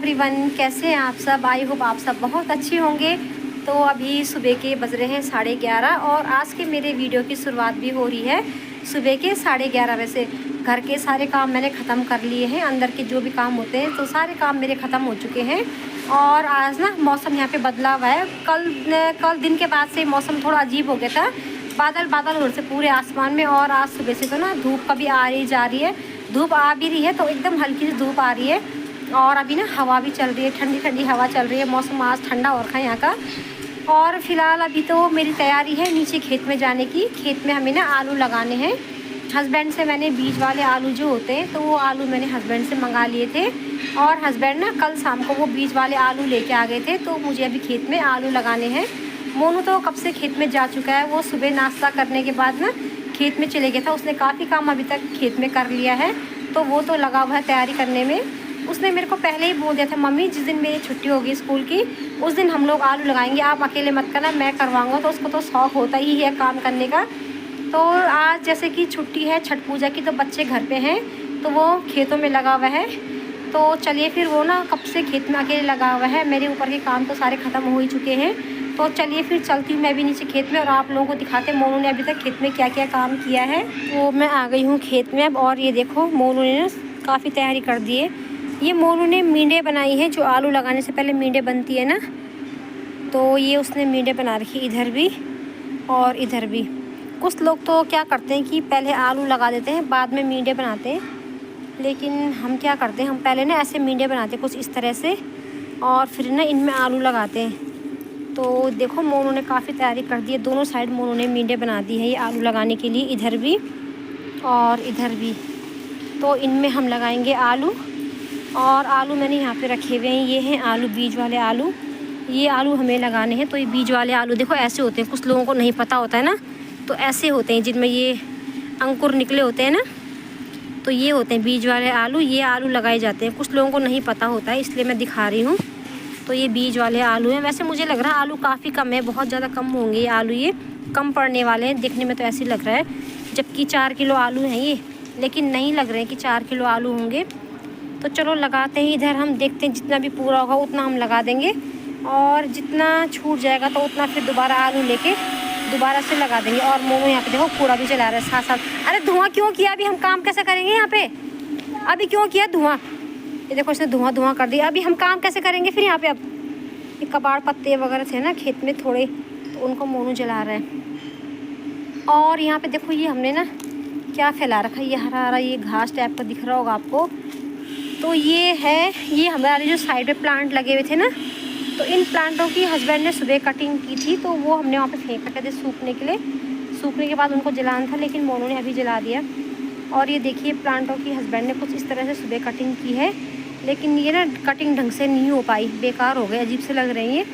Everyone, कैसे हैं आप सब। आई होप आप सब बहुत अच्छे होंगे। तो अभी सुबह के बज रहे हैं 11:30 और आज के मेरे वीडियो की शुरुआत भी हो रही है सुबह के 11:30 बजे से। घर के सारे काम मैंने ख़त्म कर लिए हैं, अंदर के जो भी काम होते हैं तो सारे काम मेरे ख़त्म हो चुके हैं। और आज ना मौसम यहाँ पे बदला हुआ है। कल दिन के बाद से मौसम थोड़ा अजीब हो गया था, बादल बादल हो रहे थे पूरे आसमान में। और आज सुबह से तो ना धूप कभी आ रही जा रही है, धूप आ भी रही है तो एकदम हल्की सी धूप आ रही है। और अभी ना हवा भी चल रही है, ठंडी ठंडी हवा चल रही है। मौसम आज ठंडा हो रखा है यहाँ का। और फ़िलहाल अभी तो मेरी तैयारी है नीचे खेत में जाने की। खेत में हमें ना आलू लगाने हैं। हस्बैंड से मैंने बीज वाले आलू जो होते हैं तो वो आलू मैंने हस्बैंड से मंगा लिए थे। और हस्बैंड ना कल शाम को वो बीज वाले आलू लेके आ गए थे। तो मुझे अभी खेत में आलू लगाने हैं। मोनू तो कब से खेत में जा चुका है। वो सुबह नाश्ता करने के बाद ना खेत में चले गया था। उसने काफ़ी काम अभी तक खेत में कर लिया है, तो वो तो लगा हुआ है तैयारी करने में। उसने मेरे को पहले ही बोल दिया था, मम्मी जिस दिन मेरी छुट्टी होगी स्कूल की उस दिन हम लोग आलू लगाएंगे, आप अकेले मत करना, मैं करवाऊँगा। तो उसको तो शौक़ होता ही है काम करने का। तो आज जैसे कि छुट्टी है छठ पूजा की, तो बच्चे घर पे हैं तो वो खेतों में लगा हुआ है। तो चलिए फिर, वो ना कब से खेत में अकेले लगा हुआ है। मेरे ऊपर के काम तो सारे ख़त्म हो ही चुके हैं। तो चलिए फिर चलती हूँ मैं भी नीचे खेत में और आप लोगों को दिखाते हैं मोनू ने अभी तक खेत में क्या क्या काम किया है। तो मैं आ गई हूँ खेत में अब। और ये देखो मोनू ने ना काफ़ी तैयारी कर दी है। ये मोनू ने मींडे बनाई हैं, जो आलू लगाने से पहले मींडे बनती है ना, तो ये उसने मींडे बना रखी इधर भी और इधर भी। कुछ लोग तो क्या करते हैं कि पहले आलू लगा देते हैं बाद में मींडे बनाते हैं, लेकिन हम क्या करते हैं, हम पहले ना ऐसे मींडे बनाते हैं कुछ इस तरह से और फिर ना इनमें आलू लगाते हैं। तो देखो मोनू ने काफ़ी तैयारी कर दी है, दोनों साइड मोनू ने मींडे बना दी है ये आलू लगाने के लिए, इधर भी और इधर भी। तो इनमें हम लगाएंगे आलू। और आलू मैंने यहाँ पे रखे हुए हैं, ये हैं आलू, बीज वाले आलू। ये आलू हमें लगाने हैं। तो ये बीज वाले आलू देखो ऐसे होते हैं, कुछ लोगों को नहीं पता होता है ना, तो ऐसे होते हैं जिनमें ये अंकुर निकले होते हैं ना, तो ये होते हैं बीज वाले आलू। ये आलू लगाए जाते हैं, कुछ लोगों को नहीं पता होता है इसलिए मैं दिखा रही हूँ। तो ये बीज वाले आलू हैं। वैसे मुझे लग रहा है आलू काफ़ी कम है, बहुत ज़्यादा कम होंगे ये आलू, ये कम पड़ने वाले हैं। देखने में तो ऐसे लग रहा है जबकि 4 किलो आलू हैं ये, लेकिन नहीं लग रहे हैं कि 4 किलो आलू होंगे। तो चलो लगाते हैं इधर, हम देखते हैं जितना भी पूरा होगा उतना हम लगा देंगे और जितना छूट जाएगा तो उतना फिर दोबारा आलू लेके दोबारा से लगा देंगे। और मोमो यहाँ पे देखो कूड़ा भी जला रहा है साथ साथ। अरे धुआं क्यों किया, अभी हम काम कैसे करेंगे यहाँ पे, अभी क्यों किया धुआं। ये देखो इसने धुआं कर दिया, अभी हम काम कैसे करेंगे फिर यहाँ पे। अब ये कबाड़ पत्ते वगैरह थे ना खेत में थोड़े, तो उनको मोनू जला रहा है। और यहाँ पे देखो ये हमने ना क्या फैला रखा है, ये हरा हरा ये घास टाइप का दिख रहा होगा आपको। तो ये है, ये हमारे जो साइड में प्लांट लगे हुए थे ना, तो इन प्लांटों की हस्बैंड ने सुबह कटिंग की थी, तो वो हमने वहाँ पे फेंक रखे थे सूखने के लिए। सूखने के बाद उनको जलाना था, लेकिन मोनू ने अभी जला दिया। और ये देखिए प्लांटों की हस्बैंड ने कुछ इस तरह से सुबह कटिंग की है, लेकिन ये ना कटिंग ढंग से नहीं हो पाई, बेकार हो गए, अजीब से लग रही हैं।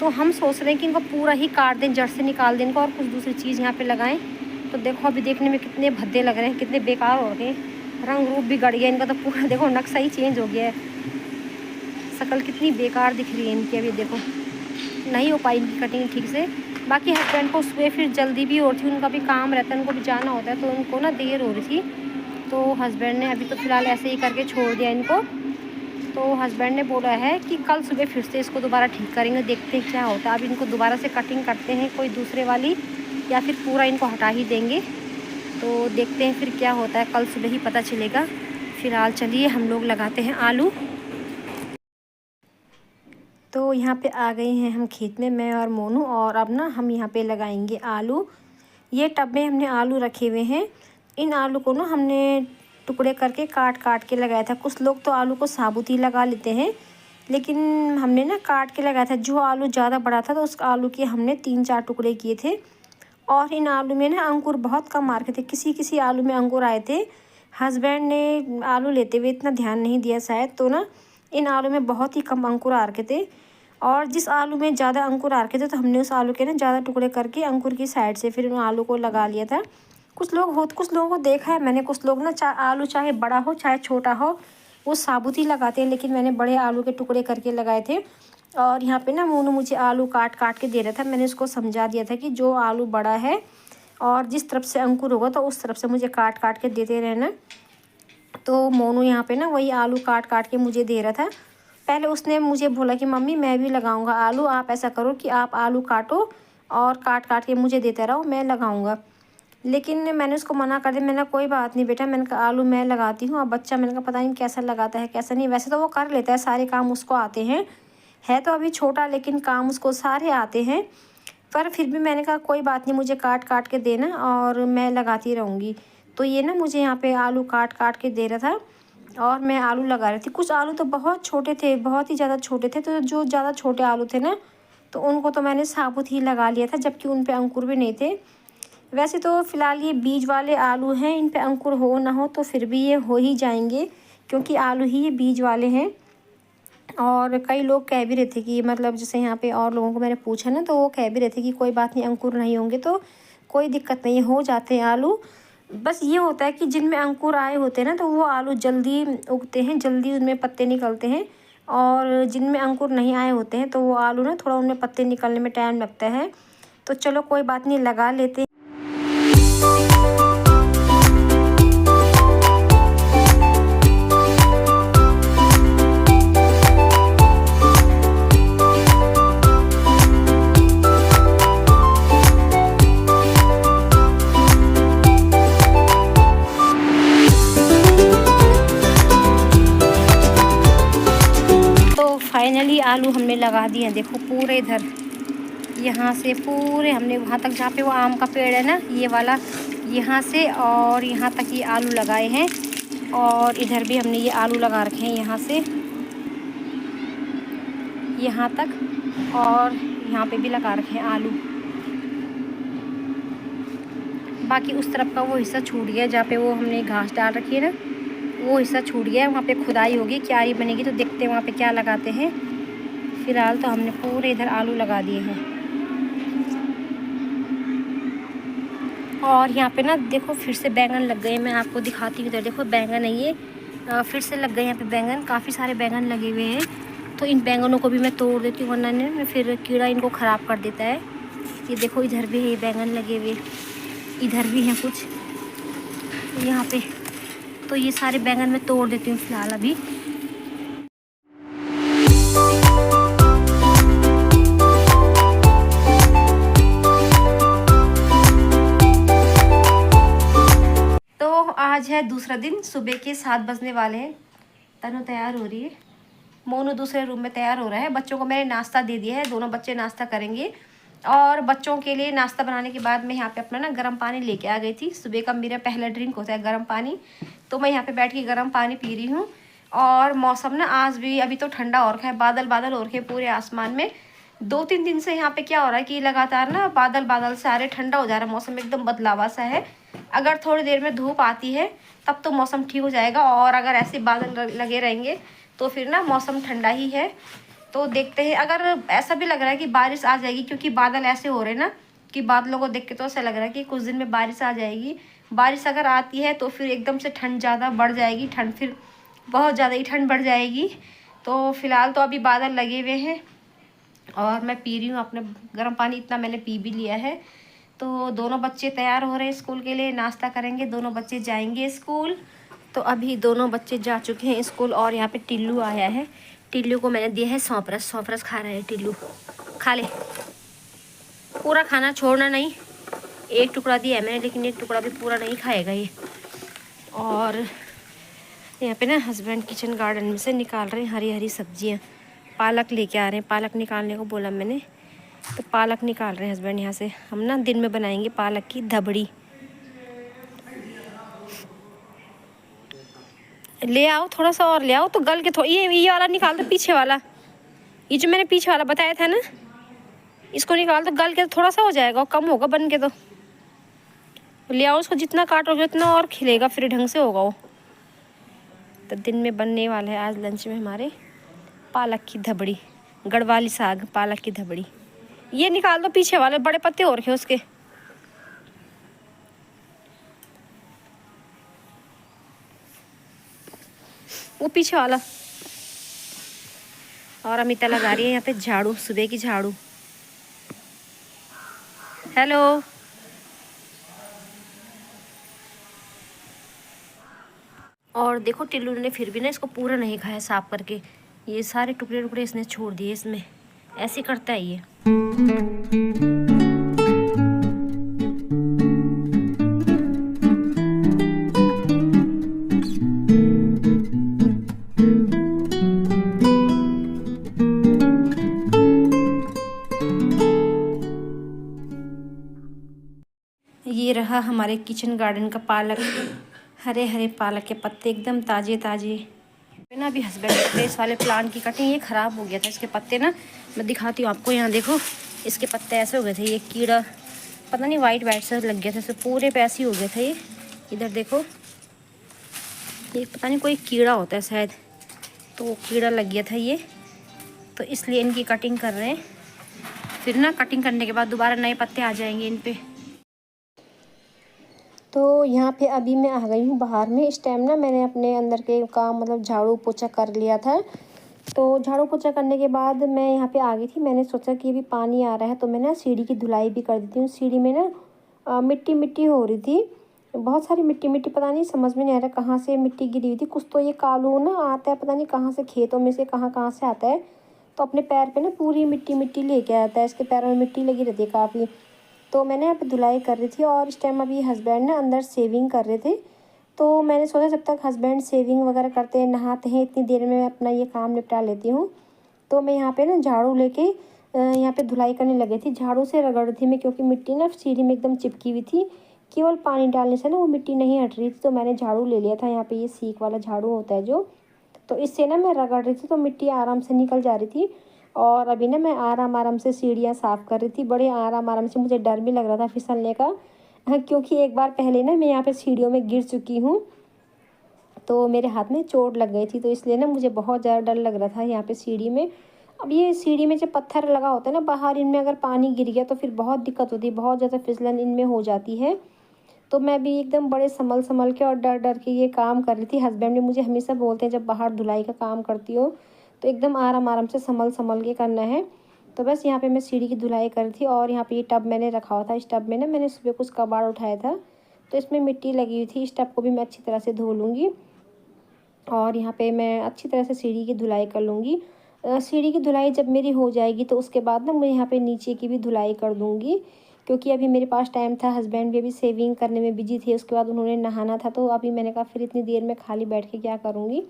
तो हम सोच रहे हैं कि इनको पूरा ही काट दें, जड़ से निकाल दें इनको और कुछ दूसरी चीज़ यहाँ पे लगाएं। तो देखो अभी देखने में कितने भद्दे लग रहे हैं, कितने बेकार हो गए, रंग रूप भी गड़ गया इनका। तो पूरा देखो नक्शा ही चेंज हो गया है, शक्ल कितनी बेकार दिख रही है इनकी। अभी देखो नहीं हो पाई इनकी कटिंग ठीक से। बाकी हस्बैंड को सुबह फिर जल्दी भी हो रही थी, उनका भी काम रहता है, उनको भी जाना होता है, तो उनको ना देर हो रही थी। तो हस्बैंड ने अभी तो फ़िलहाल ऐसे ही करके छोड़ दिया इनको। तो हस्बैंड ने बोला है कि कल सुबह फिर से इसको दोबारा ठीक करेंगे, देखते हैं क्या होता है। अब इनको दोबारा से कटिंग करते हैं कोई दूसरे वाली, या फिर पूरा इनको हटा ही देंगे। तो देखते हैं फिर क्या होता है, कल सुबह ही पता चलेगा। फ़िलहाल चलिए हम लोग लगाते हैं आलू। तो यहाँ पे आ गए हैं हम खेत में, मैं और मोनू। और अब ना हम यहाँ पे लगाएंगे आलू। ये टब में हमने आलू रखे हुए हैं। इन आलू को ना हमने टुकड़े करके काट काट के लगाया था। कुछ लोग तो आलू को साबुत ही लगा लेते हैं, लेकिन हमने ना काट के लगाया था। जो आलू ज़्यादा बड़ा था तो उस आलू के हमने 3-4 टुकड़े किए थे। और इन आलू में ना अंकुर बहुत कम मार के थे, किसी किसी आलू में अंकुर आए थे। हस्बैंड ने आलू लेते हुए इतना ध्यान नहीं दिया शायद, तो ना इन आलू में बहुत ही कम अंकुर आ रखे थे। और जिस आलू में ज़्यादा अंकुर आ रखे थे तो हमने उस आलू के ना ज़्यादा टुकड़े करके अंकुर की साइड से फिर उन आलू को लगा लिया था। कुछ लोगों को देखा है मैंने, कुछ लोग ना आलू चाहे बड़ा हो चाहे छोटा हो वो साबुत ही लगाते हैं, लेकिन मैंने बड़े आलू के टुकड़े करके लगाए थे। और यहाँ पे ना मोनू मुझे आलू काट काट के दे रहा था। मैंने उसको समझा दिया था कि जो आलू बड़ा है और जिस तरफ से अंकुर होगा तो उस तरफ से मुझे काट काट के देते रहना। तो मोनू यहाँ पे ना वही आलू काट काट के मुझे दे रहा था। पहले उसने मुझे बोला कि मम्मी मैं भी लगाऊंगा आलू, आप ऐसा करो कि आप आलू काटो और काट काट के मुझे देते रहो, मैं लगाऊंगा। लेकिन मैंने उसको मना कर दिया। मैंने कहा कोई बात नहीं बेटा, मैंने कहा आलू मैं लगाती हूँ। अब बच्चा मैंने कहा पता नहीं कैसा लगाता है कैसा नहीं। वैसे तो वो कर लेता है, सारे काम उसको आते हैं, है तो अभी छोटा लेकिन काम उसको सारे आते हैं। पर फिर भी मैंने कहा कोई बात नहीं, मुझे काट काट के देना और मैं लगाती रहूँगी। तो ये ना मुझे यहाँ पे आलू काट काट के दे रहा था और मैं आलू लगा रही थी। कुछ आलू तो बहुत छोटे थे, बहुत ही ज़्यादा छोटे थे, तो जो ज़्यादा छोटे आलू थे ना तो उनको तो मैंने साबुत ही लगा लिया था, जबकि उन पे अंकुर भी नहीं थे। वैसे तो फ़िलहाल ये बीज वाले आलू हैं, इन पे अंकुर हो ना हो तो फिर भी ये हो ही जाएंगे, क्योंकि आलू ही ये बीज वाले हैं। और कई लोग कह भी रहे थे कि मतलब जैसे यहाँ पे और लोगों को मैंने पूछा ना, तो वो कह भी रहे थे कि कोई बात नहीं, अंकुर नहीं होंगे तो कोई दिक्कत नहीं, हो जाते हैं आलू। बस ये होता है कि जिनमें अंकुर आए होते हैं ना तो वो आलू जल्दी उगते हैं, जल्दी उनमें पत्ते निकलते हैं। और जिनमें अंकुर नहीं आए होते हैं तो वो आलू ना थोड़ा उनमें पत्ते निकलने में टाइम लगता है। तो चलो कोई बात नहीं, लगा लेते हैं। फाइनली आलू हमने लगा दिए हैं, देखो पूरे इधर यहाँ से पूरे हमने वहाँ तक जहाँ पे वो आम का पेड़ है ना ये वाला, यहाँ से और यहाँ तक ये आलू लगाए हैं। और इधर भी हमने ये आलू लगा रखे हैं यहाँ से यहाँ तक, और यहाँ पे भी लगा रखे हैं आलू। बाकी उस तरफ का वो हिस्सा छूट गया जहाँ पे वो हमने घास डाल रखी है ना, वो हिस्सा छूट गया है। वहाँ पे खुदाई होगी, क्यारी बनेगी तो देखते हैं वहाँ पे क्या लगाते हैं। फ़िलहाल तो हमने पूरे इधर आलू लगा दिए हैं। और यहाँ पे ना देखो फिर से बैंगन लग गए, मैं आपको दिखाती हूँ। इधर देखो बैंगन है ये, फिर से लग गए यहाँ पे बैंगन, काफ़ी सारे बैंगन लगे हुए हैं। तो इन बैंगनों को भी मैं तोड़ देती हूँ, वरना ने फिर कीड़ा इनको ख़राब कर देता है। ये देखो इधर भी है बैंगन लगे हुए, इधर भी हैं कुछ यहाँ पे। तो ये सारे बैंगन मैं तोड़ देती हूँ फ़िलहाल अभी। तो आज है दूसरा दिन, सुबह के 7 बजने वाले हैं। तनु तैयार हो रही है, मोनू दूसरे रूम में तैयार हो रहा है। बच्चों को मैंने नाश्ता दे दिया है, दोनों बच्चे नाश्ता करेंगे। और बच्चों के लिए नाश्ता बनाने के बाद मैं यहाँ पे अपना ना गर्म पानी लेके आ गई थी। सुबह का मेरा पहला ड्रिंक होता है गर्म पानी, तो मैं यहाँ पे बैठ के गर्म पानी पी रही हूँ। और मौसम ना आज भी अभी तो ठंडा हो रखा है, बादल बादल हो रखे हैं पूरे आसमान में। 2-3 दिन से यहाँ पे क्या हो रहा है कि लगातार ना बादल बादल से आ रहे, ठंडा हो जा रहा है मौसम, एकदम बदलावा सा है। अगर थोड़ी देर में धूप आती है तब तो मौसम ठीक हो जाएगा, और अगर ऐसे बादल लगे रहेंगे तो फिर ना मौसम ठंडा ही है। तो देखते हैं, अगर ऐसा भी लग रहा है कि बारिश आ जाएगी, क्योंकि बादल ऐसे हो रहे हैं ना कि बादलों को देख के तो ऐसा लग रहा है कि कुछ दिन में बारिश आ जाएगी। बारिश अगर आती है तो फिर एकदम से ठंड ज़्यादा बढ़ जाएगी, ठंड फिर बहुत ज़्यादा ही ठंड बढ़ जाएगी। तो फिलहाल तो अभी बादल लगे हुए हैं और मैं पी रही हूँ अपने गर्म पानी, इतना मैंने पी भी लिया है। तो दोनों बच्चे तैयार हो रहे हैं स्कूल के लिए, नाश्ता करेंगे, दोनों बच्चे जाएंगे स्कूल। तो अभी दोनों बच्चे जा चुके हैं स्कूल और यहाँ पे टिल्लू आया है। टिल्लू को मैंने दिया है सौंफ रस खा रहा है टिल्लू, खा ले, पूरा खाना छोड़ना नहीं। एक टुकड़ा दिया है मैंने, लेकिन एक टुकड़ा भी पूरा नहीं खाएगा ये। और यहाँ पे ना हस्बैंड किचन गार्डन में से निकाल रहे हैं हरी हरी सब्जियाँ, पालक लेके आ रहे हैं, पालक निकालने को बोला मैंने, तो पालक निकाल रहे हैं हस्बैंड यहाँ से। हम ना दिन में बनाएंगे पालक की धबड़ी। ले आओ थोड़ा सा और ले आओ, तो गल के थोड़ा ये वाला निकाल दो, पीछे वाला, ये जो मैंने पीछे वाला बताया था ना, इसको निकाल दो, गल के थोड़ा सा हो जाएगा और कम होगा बन के। तो ले आओ उसको, जितना काटोगे उतना और खिलेगा, फिर ढंग से होगा वो। तो दिन में बनने वाला है आज लंच में हमारे पालक की धबड़ी, गढ़वाली साग पालक की धबड़ी। ये निकाल दो पीछे वाले, बड़े पत्ते हो रखे उसके। वो पीछे वाला। और अमिता लगा रही है यहाँ पे झाड़ू, सुबह की झाड़ू। हेलो, और देखो टिल्लू ने फिर भी ना इसको पूरा नहीं खाया साफ करके। ये सारे टुकड़े टुकड़े इसने छोड़ दिए इसमें, ऐसे करता है ये। ये रहा हमारे किचन गार्डन का पालक, हरे हरे पालक के पत्ते एकदम ताज़े ताज़े ना। अभी हस्बैंड ने इस वाले प्लांट की कटिंग, ये ख़राब हो गया था इसके पत्ते ना। मैं दिखाती हूँ आपको, यहाँ देखो इसके पत्ते ऐसे हो गए थे, ये कीड़ा पता नहीं वाइट वाइट से लग गया था, इसे पूरे पे ऐसे ही हो गए थे ये। इधर देखो ये पता नहीं कोई कीड़ा होता है शायद, तो वो कीड़ा लग गया था ये, तो इसलिए इनकी कटिंग कर रहे हैं। फिर ना कटिंग करने के बाद दोबारा नए पत्ते आ जाएंगे इन पे। तो यहाँ पे अभी मैं आ गई हूँ बाहर में। इस टाइम ना मैंने अपने अंदर के काम मतलब झाड़ू पोछा कर लिया था। तो झाड़ू पोछा करने के बाद मैं यहाँ पे आ गई थी। मैंने सोचा कि अभी पानी आ रहा है तो मैं ना सीढ़ी की धुलाई भी कर देती हूँ। सीढ़ी में ना मिट्टी मिट्टी हो रही थी, बहुत सारी मिट्टी मिट्टी, पता नहीं समझ में नहीं आ रहा कहाँ से मिट्टी गिरी हुई थी। कुछ तो ये कालू ना आता है, पता नहीं कहाँ से, खेतों में से कहाँ कहाँ से आता है, तो अपने पैर पे ना पूरी मिट्टी मिट्टी लेके आता है। इसके पैरों में मिट्टी लगी रहती है काफ़ी। तो मैंने यहाँ पे धुलाई कर रही थी और इस टाइम अभी हस्बैंड ना अंदर सेविंग कर रहे थे। तो मैंने सोचा जब तक हस्बैंड सेविंग वगैरह करते हैं, नहाते हैं, इतनी देर में मैं अपना ये काम निपटा लेती हूँ। तो मैं यहाँ पे ना झाड़ू लेके यहाँ पे धुलाई करने लगी थी। झाड़ू से रगड़ रही थी मैं, क्योंकि मिट्टी ना सीढ़ी में एकदम चिपकी हुई थी। केवल पानी डालने से ना वो मिट्टी नहीं हट रही थी। तो मैंने झाड़ू ले लिया था, यहाँ पे ये सीख वाला झाड़ू होता है जो, तो इससे ना मैं रगड़ रही थी तो मिट्टी आराम से निकल जा रही थी। और अभी ना मैं आराम आराम से सीढ़ियाँ साफ़ कर रही थी, बड़े आराम आराम से। मुझे डर भी लग रहा था फिसलने का, क्योंकि एक बार पहले ना मैं यहाँ पे सीढ़ियों में गिर चुकी हूँ, तो मेरे हाथ में चोट लग गई थी। तो इसलिए ना मुझे बहुत ज़्यादा डर लग रहा था यहाँ पे सीढ़ी में। अब ये सीढ़ी में जब पत्थर लगा होता है ना बाहर, इनमें अगर पानी गिर गया तो फिर बहुत दिक्कत होती है, बहुत ज़्यादा फिसलन इनमें हो जाती है। तो मैं भी एकदम बड़े संभल संभल के और डर डर के ये काम कर रही थी। हस्बैंड ने मुझे हमेशा बोलते हैं जब बाहर धुलाई का काम करती हो तो एकदम आराम आराम से संभल संभल के करना है। तो बस यहाँ पे मैं सीढ़ी की धुलाई कर रही थी। और यहाँ पे ये टब मैंने रखा हुआ था, इस टब में ना मैंने सुबह कुछ कबाड़ उठाया था, तो इसमें मिट्टी लगी हुई थी। इस टब को भी मैं अच्छी तरह से धो लूँगी और यहाँ पे मैं अच्छी तरह से सीढ़ी की धुलाई कर लूँगी। सीढ़ी की धुलाई जब मेरी हो जाएगी तो उसके बाद ना मैं यहाँ पे नीचे की भी धुलाई कर दूँगी, क्योंकि अभी मेरे पास टाइम था। हस्बैंड भी अभी सेविंग करने में बिजी थे, उसके बाद उन्होंने नहाना था। तो अभी मैंने कहा फिर इतनी देर में खाली बैठ के क्या करूँगी,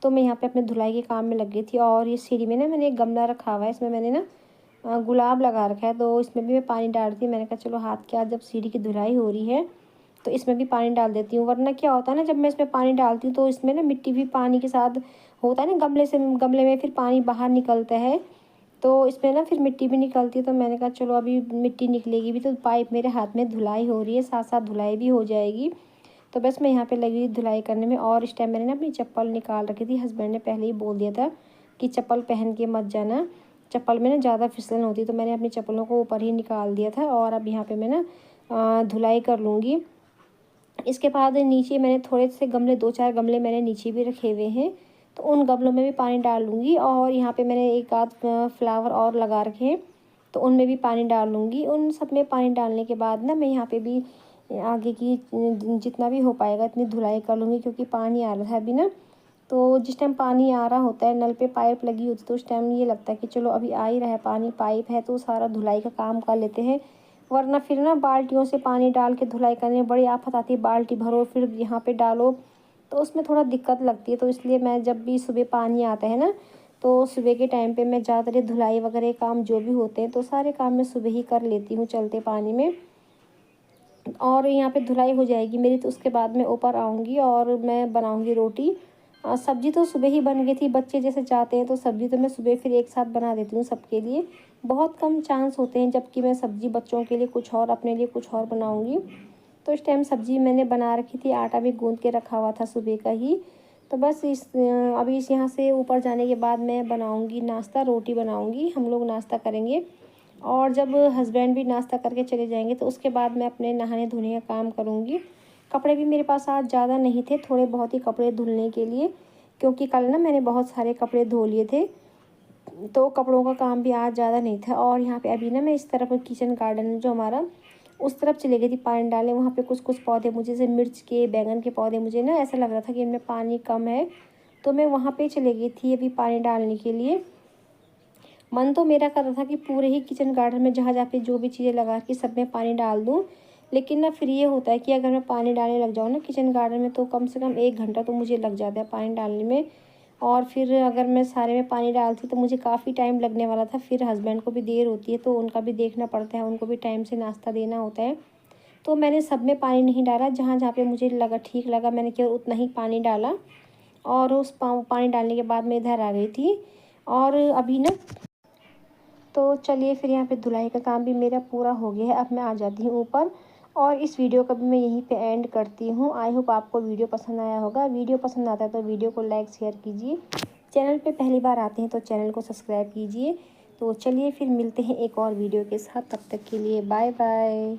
तो मैं यहाँ पे अपने धुलाई के काम में लग गई थी। और ये सीढ़ी में ना मैंने एक गमला रखा हुआ है, इसमें मैंने ना गुलाब लगा रखा है, तो इसमें भी मैं पानी डाल रही थी। मैंने कहा चलो हाथ के हाथ जब सीढ़ी की धुलाई हो रही है तो इसमें भी पानी डाल देती हूँ, वरना क्या होता है ना जब मैं इसमें पानी डालती हूँ तो इसमें ना मिट्टी भी पानी के साथ होता है ना, गमले में फिर पानी बाहर निकलता है, तो इसमें ना फिर मिट्टी भी निकलती है। तो मैंने कहा चलो अभी मिट्टी निकलेगी भी तो पाइप मेरे हाथ में धुलाई हो रही है, साथ साथ धुलाई भी हो जाएगी। तो बस मैं यहाँ पे लगी हुई धुलाई करने में। और इस टाइम मैंने ना अपनी चप्पल निकाल रखी थी। हस्बैंड ने पहले ही बोल दिया था कि चप्पल पहन के मत जाना, चप्पल में ना ज़्यादा फिसलन होती, तो मैंने अपनी चप्पलों को ऊपर ही निकाल दिया था। और अब यहाँ पे मैं ना धुलाई कर लूँगी। इसके बाद नीचे मैंने थोड़े से गमले, 2-4 गमले मैंने नीचे भी रखे हुए हैं, तो उन गमलों में भी पानी डाल लूँगी। और यहाँ पे मैंने एक आध फ्लावर और लगा रखे हैं, तो उनमें भी पानी डाल लूँगी। उन सब में पानी डालने के बाद ना मैं यहाँ पे भी आगे की जितना भी हो पाएगा इतनी धुलाई कर लूँगी, क्योंकि पानी आ रहा है अभी ना। तो जिस टाइम पानी आ रहा होता है, नल पे पाइप लगी होती है, तो उस टाइम ये लगता है कि चलो अभी आ ही रहा है पानी, पाइप है, तो सारा धुलाई का काम कर लेते हैं। वरना फिर ना बाल्टियों से पानी डाल के धुलाई करने में बड़ी आफत आती है। बाल्टी भरो फिर यहाँ पे डालो, तो उसमें थोड़ा दिक्कत लगती है। तो इसलिए मैं जब भी सुबह पानी आता है ना, तो सुबह के टाइम पे मैं ज़्यादातर धुलाई वगैरह काम जो भी होते हैं तो सारे काम मैं सुबह ही कर लेती हूँ चलते पानी में। और यहाँ पे धुलाई हो जाएगी मेरी, तो उसके बाद मैं ऊपर आऊँगी और मैं बनाऊँगी रोटी। सब्ज़ी तो सुबह ही बन गई थी, बच्चे जैसे चाहते हैं तो सब्ज़ी तो मैं सुबह फिर एक साथ बना देती हूँ सबके लिए। बहुत कम चांस होते हैं जबकि मैं सब्ज़ी बच्चों के लिए कुछ और, अपने लिए कुछ और बनाऊँगी। तो इस टाइम सब्ज़ी मैंने बना रखी थी, आटा भी गूँध के रखा हुआ था सुबह का ही। तो बस अभी इस यहाँ से ऊपर जाने के बाद मैं बनाऊँगी नाश्ता, रोटी बनाऊँगी, हम लोग नाश्ता करेंगे। और जब हस्बैंड भी नाश्ता करके चले जाएंगे तो उसके बाद मैं अपने नहाने धोने का काम करूँगी। कपड़े भी मेरे पास आज ज़्यादा नहीं थे, थोड़े बहुत ही कपड़े धुलने के लिए, क्योंकि कल ना मैंने बहुत सारे कपड़े धो लिए थे, तो कपड़ों का काम भी आज ज़्यादा नहीं था। और यहाँ पे अभी ना मैं इस तरफ किचन गार्डन जो हमारा, उस तरफ चली गई थी पानी डालने। वहाँ पे कुछ कुछ पौधे मुझे, जैसे मिर्च के, बैंगन के पौधे, मुझे ना ऐसा लग रहा था कि इनमें पानी कम है, तो मैं वहाँ पे चली गई थी अभी पानी डालने के लिए। मन तो मेरा कर रहा था कि पूरे ही किचन गार्डन में जहाँ जहाँ पे जो भी चीज़ें लगा के सब में पानी डाल दूँ, लेकिन ना फिर ये होता है कि अगर मैं पानी डालने लग जाऊँ ना किचन गार्डन में, तो कम से कम 1 घंटा तो मुझे लग जाता है पानी डालने में। और फिर अगर मैं सारे में पानी डालती तो मुझे काफ़ी टाइम लगने वाला था। फिर हस्बैंड को भी देर होती है तो उनका भी देखना पड़ता है, उनको भी टाइम से नाश्ता देना होता है। तो मैंने सब में पानी नहीं डाला, जहाँ जहाँ पे मुझे लगा ठीक लगा मैंने केवल उतना ही पानी डाला। और उस पानी डालने के बाद मैं इधर आ गई थी। और अभी ना तो चलिए फिर यहाँ पे धुलाई का काम भी मेरा पूरा हो गया है। अब मैं आ जाती हूँ ऊपर और इस वीडियो को भी मैं यहीं पे एंड करती हूँ। आई होप आपको वीडियो पसंद आया होगा। वीडियो पसंद आता है तो वीडियो को लाइक शेयर कीजिए। चैनल पे पहली बार आते हैं तो चैनल को सब्सक्राइब कीजिए। तो चलिए फिर मिलते हैं एक और वीडियो के साथ, तब तक के लिए बाय बाय।